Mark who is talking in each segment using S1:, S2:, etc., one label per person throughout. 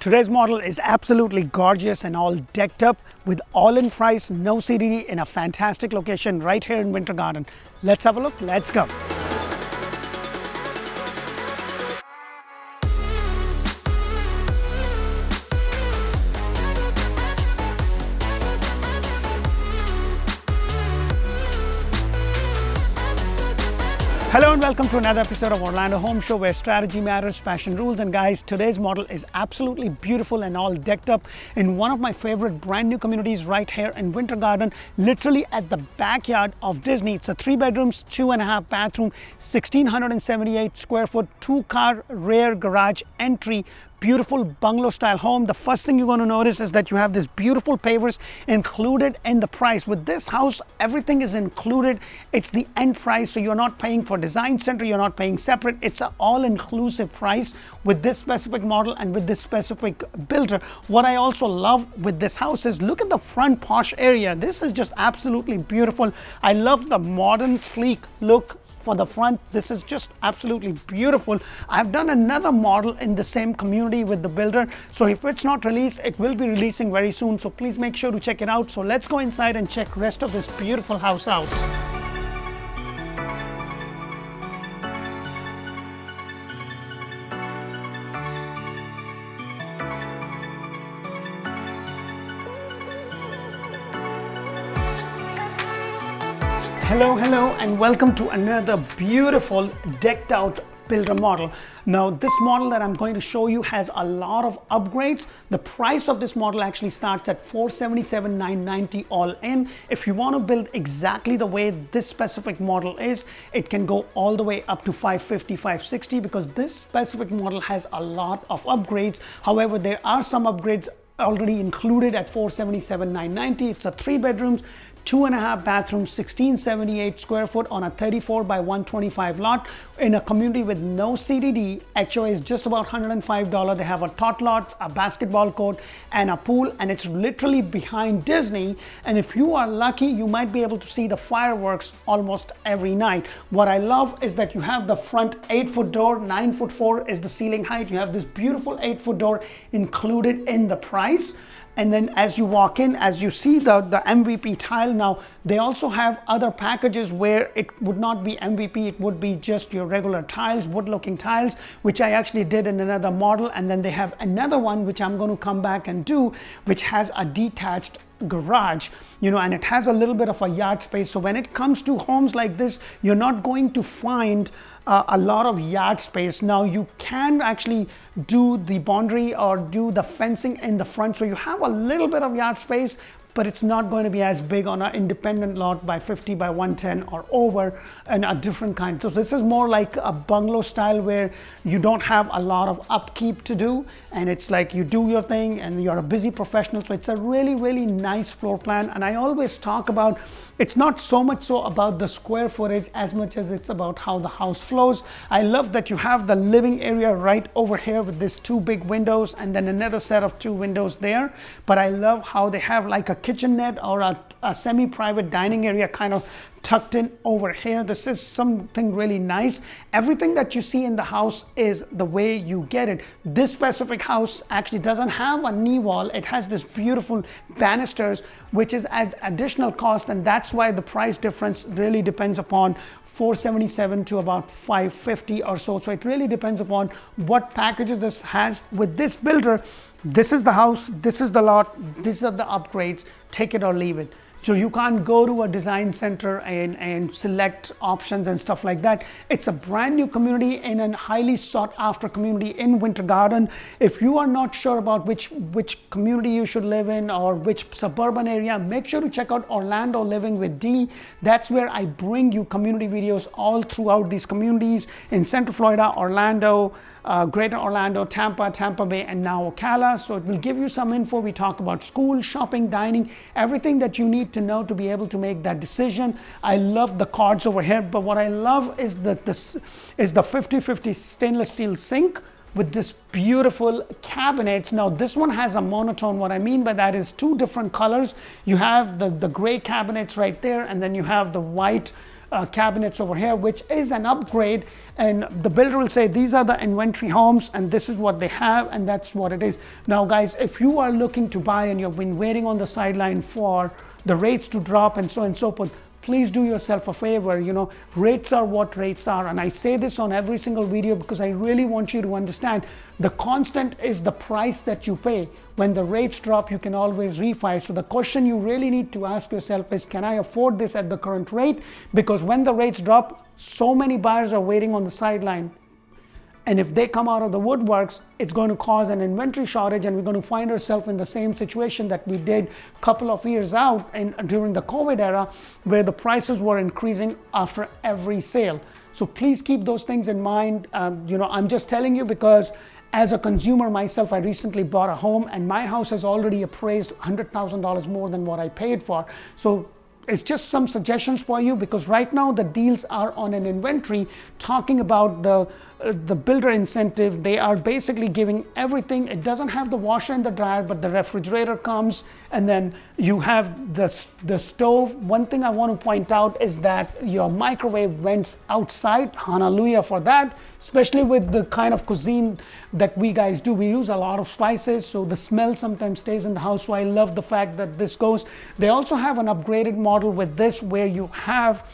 S1: Today's model is absolutely gorgeous and all decked up with all-in price, no CDD, in a fantastic location right here in Winter Garden. Let's have a look. Let's go. Hello and welcome to another episode of Orlando Home Show, where strategy matters, passion rules. And guys, today's model is absolutely beautiful and all decked up in one of my favorite brand new communities right here in Winter Garden, literally at the backyard of Disney. It's a 3 bedrooms, 2.5 bathroom, 1,678 square foot, 2-car rear garage entry. Beautiful bungalow style home. The first thing you're going to notice is that you have this beautiful pavers included in the price. With this house, everything is included. It's the end price, so you're not paying for design center, you're not paying separate. It's an all-inclusive price with this specific model and with this specific builder. What I also love with this house is look at the front posh area. This is just absolutely beautiful. I love the modern sleek look for the front. This is just absolutely beautiful. I've done another model in the same community with the builder, so if it's not released, it will be releasing very soon, so please make sure to check it out. So let's go inside and check rest of this beautiful house out. Hello and welcome to another beautiful decked out builder model. Now this model that I'm going to show you has a lot of upgrades. The price of this model actually starts at $477,990 all in. If you want to build exactly the way this specific model is, it can go all the way up to $550,000, $560,000, because this specific model has a lot of upgrades. However, there are some upgrades already included at $477,990. It's a 3 bedrooms, 2.5 bathrooms, 1,678 square foot on a 34 by 125 lot in a community with no CDD. HOA is just about $105. They have a tot lot, a basketball court, and a pool, and it's literally behind Disney. And if you are lucky, you might be able to see the fireworks almost every night. What I love is that you have the front 8-foot door, 9'4" is the ceiling height. You have this beautiful 8-foot door included in the price. And then as you walk in, as you see the MVP tile, now they also have other packages where it would not be MVP, it would be just your regular tiles, wood looking tiles, which I actually did in another model. And then they have another one which I'm going to come back and do, which has a detached garage, and it has a little bit of a yard space. So when it comes to homes like this, you're not going to find a lot of yard space. Now you can actually do the boundary or do the fencing in the front, so you have a little bit of yard space, but it's not going to be as big on an independent lot by 50 by 110 or over, and a different kind. So this is more like a bungalow style where you don't have a lot of upkeep to do, and it's like you do your thing and you're a busy professional. So it's a really, really nice floor plan. And I always talk about, it's not so much so about the square footage as much as it's about how the house flows. I love that you have the living area right over here with these 2 big windows and then another set of 2 windows there. But I love how they have like a kitchenette or a semi-private dining area kind of tucked in over here. This is something really nice. Everything that you see in the house is the way you get it. This specific house actually doesn't have a knee wall. It has this beautiful banisters, which is at additional cost, and that's why the price difference really depends upon $477 to about $550 or so. So it really depends upon what packages this has. With this builder, this is the house, this is the lot, these are the upgrades, take it or leave it. So you can't go to a design center and select options and stuff like that. It's a brand new community in a highly sought after community in Winter Garden. If you are not sure about which community you should live in or which suburban area, make sure to check out Orlando Living with D. That's where I bring you community videos all throughout these communities in Central Florida, Orlando, Greater Orlando, Tampa Bay, and now Ocala. So it will give you some info. We talk about school, shopping, dining, everything that you need to know to be able to make that decision. I love the cards over here, but what I love is that this is the 50/50 stainless steel sink with this beautiful cabinets. Now this one has a monotone. What I mean by that is 2 different colors. You have the gray cabinets right there, and then you have the white cabinets over here, which is an upgrade. And the builder will say these are the inventory homes and this is what they have, and that's what it is. Now guys, if you are looking to buy and you've been waiting on the sideline for the rates to drop and so on and so forth, please do yourself a favor. Rates are what rates are, and I say this on every single video because I really want you to understand the constant is the price that you pay. When the rates drop, you can always refi. So the question you really need to ask yourself is, can I afford this at the current rate? Because when the rates drop, so many buyers are waiting on the sideline. And if they come out of the woodworks, it's going to cause an inventory shortage, and we're going to find ourselves in the same situation that we did a couple of years out during the COVID era, where the prices were increasing after every sale. So please keep those things in mind. I'm just telling you because as a consumer myself, I recently bought a home and my house has already appraised $100,000 more than what I paid for. So it's just some suggestions for you, because right now the deals are on an inventory. Talking about the builder incentive, they are basically giving everything. It doesn't have the washer and the dryer, but the refrigerator comes, and then you have the stove. One thing I want to point out is that your microwave vents outside. Hallelujah for that, especially with the kind of cuisine that we guys do. We use a lot of spices, so the smell sometimes stays in the house. So I love the fact that this goes. They also have an upgraded model with this where you have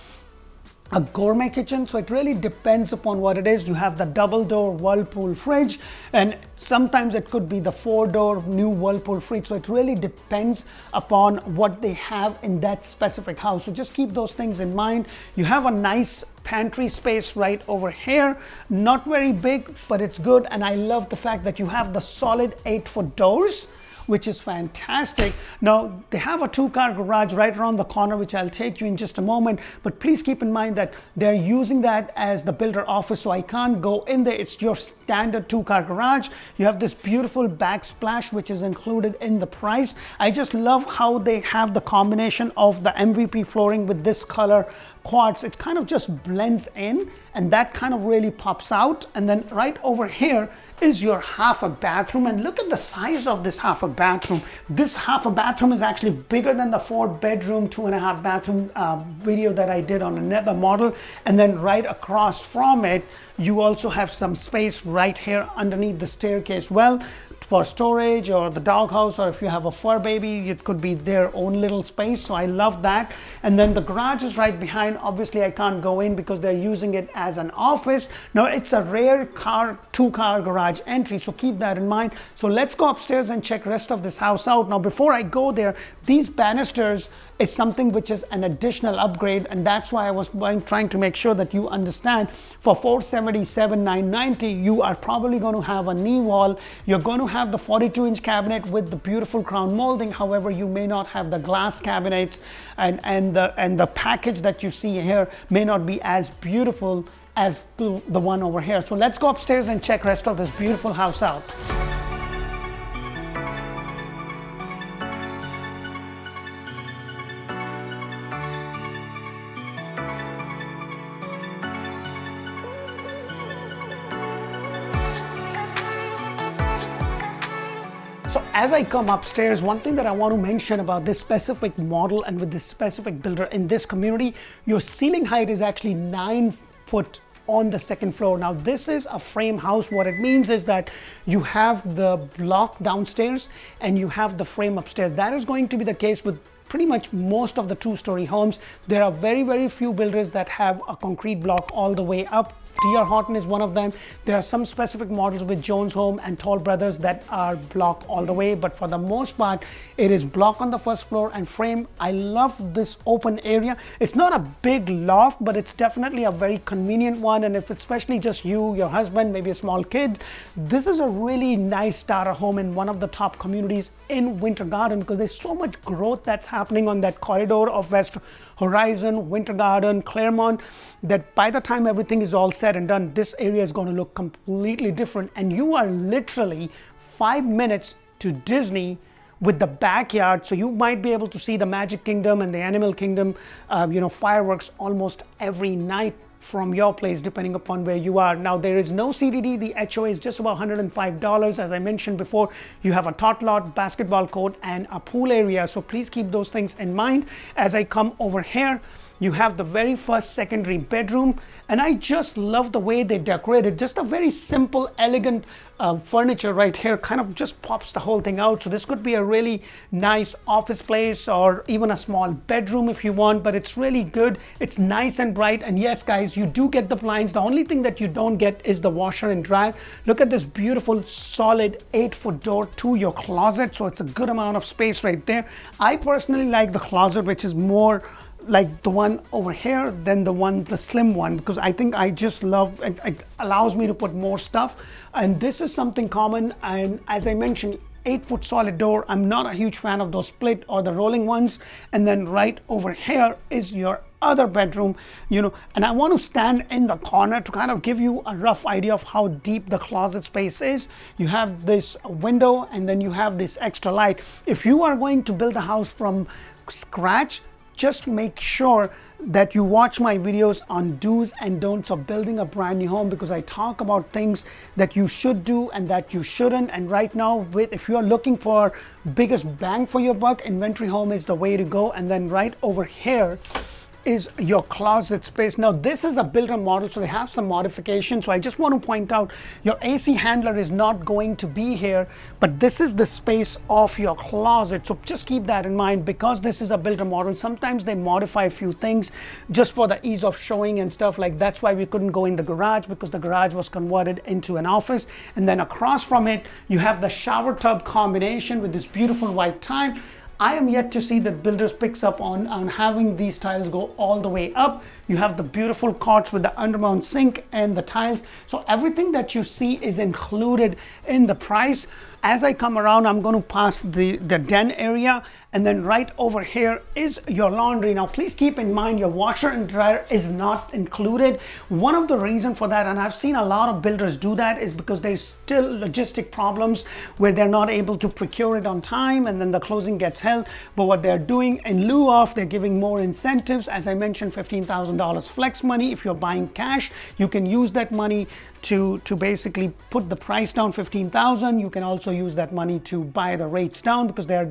S1: a gourmet kitchen. So it really depends upon what it is. You have the double door Whirlpool fridge, and sometimes it could be the 4-door new Whirlpool fridge. So it really depends upon what they have in that specific house. So just keep those things in mind. You have a nice pantry space right over here. Not very big, but it's good. And I love the fact that you have the solid 8-foot doors, which is fantastic. Now, they have a 2-car garage right around the corner, which I'll take you in just a moment, but please keep in mind that they're using that as the builder office, so I can't go in there. It's your standard 2-car garage. You have this beautiful backsplash, which is included in the price. I just love how they have the combination of the MVP flooring with this color quartz. It kind of just blends in, and that kind of really pops out. And then right over here is your half a bathroom, and look at the size of this half a bathroom. This half a bathroom is actually bigger than the 4-bedroom 2.5 bathroom video that I did on another model. And then right across from it, you also have some space right here underneath the staircase, well, for storage or the doghouse, or if you have a fur baby, it could be their own little space. So I love that. And then the garage is right behind. Obviously I can't go in because they're using it as an office. Now it's a rare 2-car garage entry, so keep that in mind. So let's go upstairs and check rest of this house out. Now before I go there, these banisters is something which is an additional upgrade, and that's why I was trying to make sure that you understand. For $477,990, you are probably going to have a knee wall. You're going to have the 42-inch cabinet with the beautiful crown molding. However, you may not have the glass cabinets, and the package that you see here may not be as beautiful as the one over here. So let's go upstairs and check rest of this beautiful house out. So as I come upstairs, one thing that I want to mention about this specific model and with this specific builder in this community, your ceiling height is actually 9 foot on the second floor. Now this is a frame house. What it means is that you have the block downstairs and you have the frame upstairs. That is going to be the case with pretty much most of the 2-story homes. There are very, very few builders that have a concrete block all the way up. D.R. Horton is one of them. There are some specific models with Jones Home and Toll Brothers that are block all the way, but for the most part, it is block on the first floor and frame. I love this open area. It's not a big loft, but it's definitely a very convenient one. And if it's especially just you, your husband, maybe a small kid, this is a really nice starter home in one of the top communities in Winter Garden, because there's so much growth that's happening on that corridor of West Horizon, Winter Garden, Claremont, that by the time everything is all said and done, this area is going to look completely different. And you are literally 5 minutes to Disney with the backyard. So you might be able to see the Magic Kingdom and the Animal Kingdom, fireworks almost every night from your place, depending upon where you are. Now, there is no CDD. The HOA is just about $105. As I mentioned before, you have a tot lot, basketball court, and a pool area. So please keep those things in mind. As I come over here, You have the very first secondary bedroom, and I just love the way they decorated. Just a very simple, elegant furniture right here kind of just pops the whole thing out. So this could be a really nice office place or even a small bedroom if you want, but it's really good. It's nice and bright. And yes, guys, you do get the blinds. The only thing that you don't get is the washer and dryer. Look at this beautiful solid 8-foot door to your closet. So it's a good amount of space right there. I personally like the closet, which is more like the one over here than the slim one, because I think I just love it. It allows me to put more stuff, and this is something common. And as I mentioned, 8-foot solid door. I'm not a huge fan of those split or the rolling ones. And then right over here is your other bedroom, and I want to stand in the corner to kind of give you a rough idea of how deep the closet space is. You have this window, and then you have this extra light. If you are going to build a house from scratch, just make sure that you watch my videos on do's and don'ts of building a brand new home, because I talk about things that you should do and that you shouldn't. And right now, if you are looking for biggest bang for your buck, inventory home is the way to go. And then right over here is your closet space. Now this is a builder model, so they have some modifications. So I just want to point out, your AC handler is not going to be here, but this is the space of your closet. So just keep that in mind, because this is a builder model. Sometimes they modify a few things just for the ease of showing and stuff. Like that's why we couldn't go in the garage, because the garage was converted into an office. And then across from it, you have the shower tub combination with this beautiful white tile. I am yet to see that builders picks up on having these tiles go all the way up. You have the beautiful quartz with the undermount sink and the tiles. So everything that you see is included in the price. As I come around, I'm going to pass the den area, and then right over here is your laundry. Now, please keep in mind your washer and dryer is not included. One of the reasons for that, and I've seen a lot of builders do that, is because there's still logistic problems where they're not able to procure it on time, and then the closing gets held. But what they're doing in lieu of, they're giving more incentives. As I mentioned, $15,000 flex money. If you're buying cash, you can use that money to basically put the price down, $15,000. You can also use that money to buy the rates down, because they're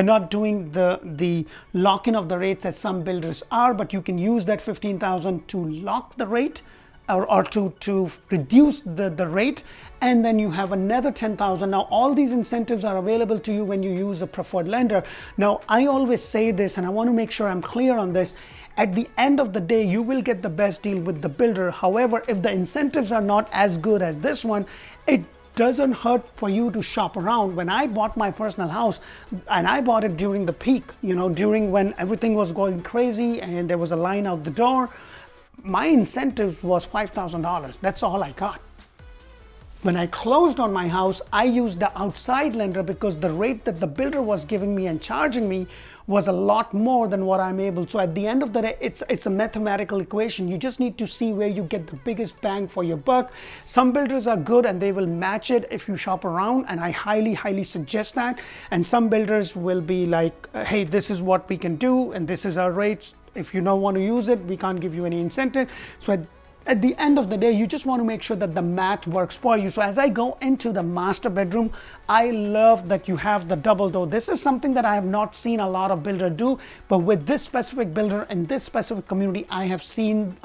S1: not doing the lock-in of the rates as some builders are, but you can use that $15,000 to lock the rate or to reduce the rate, and then you have another $10,000. Now all these incentives are available to you when you use a preferred lender. Now I always say this, and I want to make sure I'm clear on this. At the end of the day, you will get the best deal with the builder. However, if the incentives are not as good as this one, it doesn't hurt for you to shop around. When I bought my personal house, and I bought it during the peak, during when everything was going crazy and there was a line out the door, my incentive was $5,000. That's all I got. When I closed on my house, I used the outside lender, because the rate that the builder was giving me and charging me was a lot more than what I'm able. So at the end of the day, it's a mathematical equation. You just need to see where you get the biggest bang for your buck. Some builders are good and they will match it if you shop around, and I highly suggest that. And some builders will be like, hey, this is what we can do and this is our rates. If you don't want to use it, we can't give you any incentive. So at the end of the day, you just want to make sure that the math works for you. So as I go into the master bedroom, I love that you have the double door. This is something that I have not seen a lot of builders do, but with this specific builder and this specific community, I have seen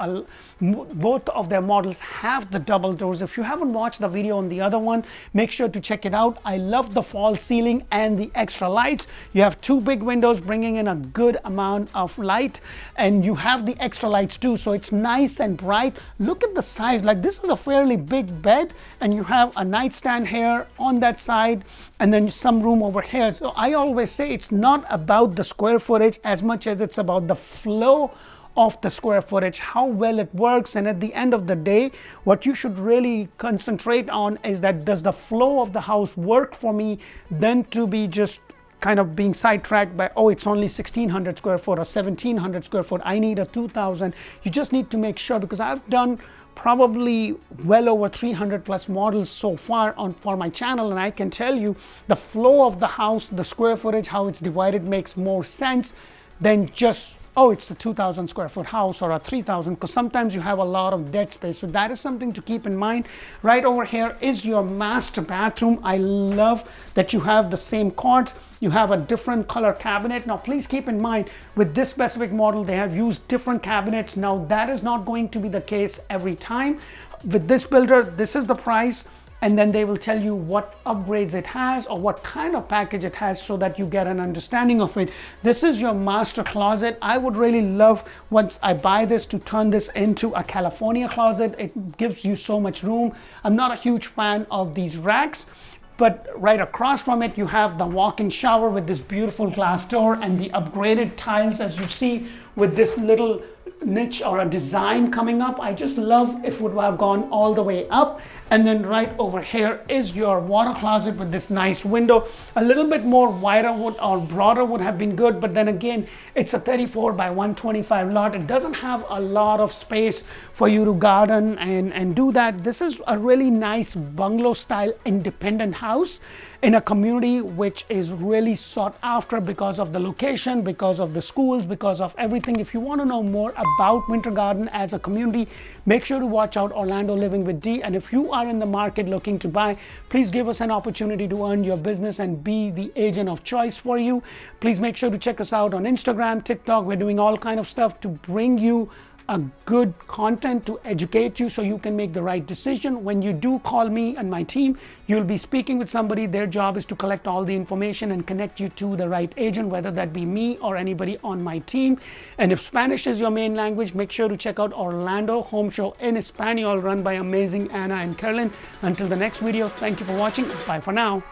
S1: both of their models have the double doors. If you haven't watched the video on the other one, make sure to check it out. I love the false ceiling and the extra lights. You have two big windows bringing in a good amount of light, and you have the extra lights too, so it's nice and bright. Look at the size. Like, this is a fairly big bed, and you have a nightstand here on that side, and then some room over here. So I always say it's not about the square footage as much as it's about the flow of the square footage, how well it works. And at the end of the day, what you should really concentrate on is that, does the flow of the house work for me, than to be just kind of being sidetracked by, oh, it's only 1,600 square foot or 1,700 square foot, I need a 2,000. You just need to make sure, because I've done probably well over 300 plus models so far for my channel, and I can tell you the flow of the house, the square footage, how it's divided makes more sense than just oh, it's a 2,000 square foot house or a 3,000, because sometimes you have a lot of dead space. So that is something to keep in mind. Right over here is your master bathroom. I love that you have the same quartz. You have a different color cabinet. Now, please keep in mind, with this specific model, they have used different cabinets. Now, that is not going to be the case every time. With this builder, this is the price, and then they will tell you what upgrades it has or what kind of package it has, so that you get an understanding of it. This is your master closet. I would really love, once I buy this, to turn this into a California closet. It gives you so much room. I'm not a huge fan of these racks, but right across from it, you have the walk-in shower with this beautiful glass door and the upgraded tiles, as you see, with this little niche or a design coming up. I just love it would have gone all the way up. And then right over here is your water closet with this nice window. A little bit more wider would, or broader, would have been good, but then again, it's a 34 by 125 lot. It doesn't have a lot of space for you to garden and do that. This is a really nice bungalow style independent house in a community which is really sought after because of the location, because of the schools, because of everything. If you want to know more about Winter Garden as a community, make sure to watch out Orlando Living with D. And if you are in the market looking to buy, please give us an opportunity to earn your business and be the agent of choice for you. Please make sure to check us out on Instagram, TikTok. We're doing all kind of stuff to bring you a good content to educate you so you can make the right decision. When you do call me and my team, you'll be speaking with somebody. Their job is to collect all the information and connect you to the right agent, whether that be me or anybody on my team. And if Spanish is your main language, make sure to check out Orlando Home Show in Espanol, run by amazing Anna and Carolyn. Until the next video, thank you for watching. Bye for now.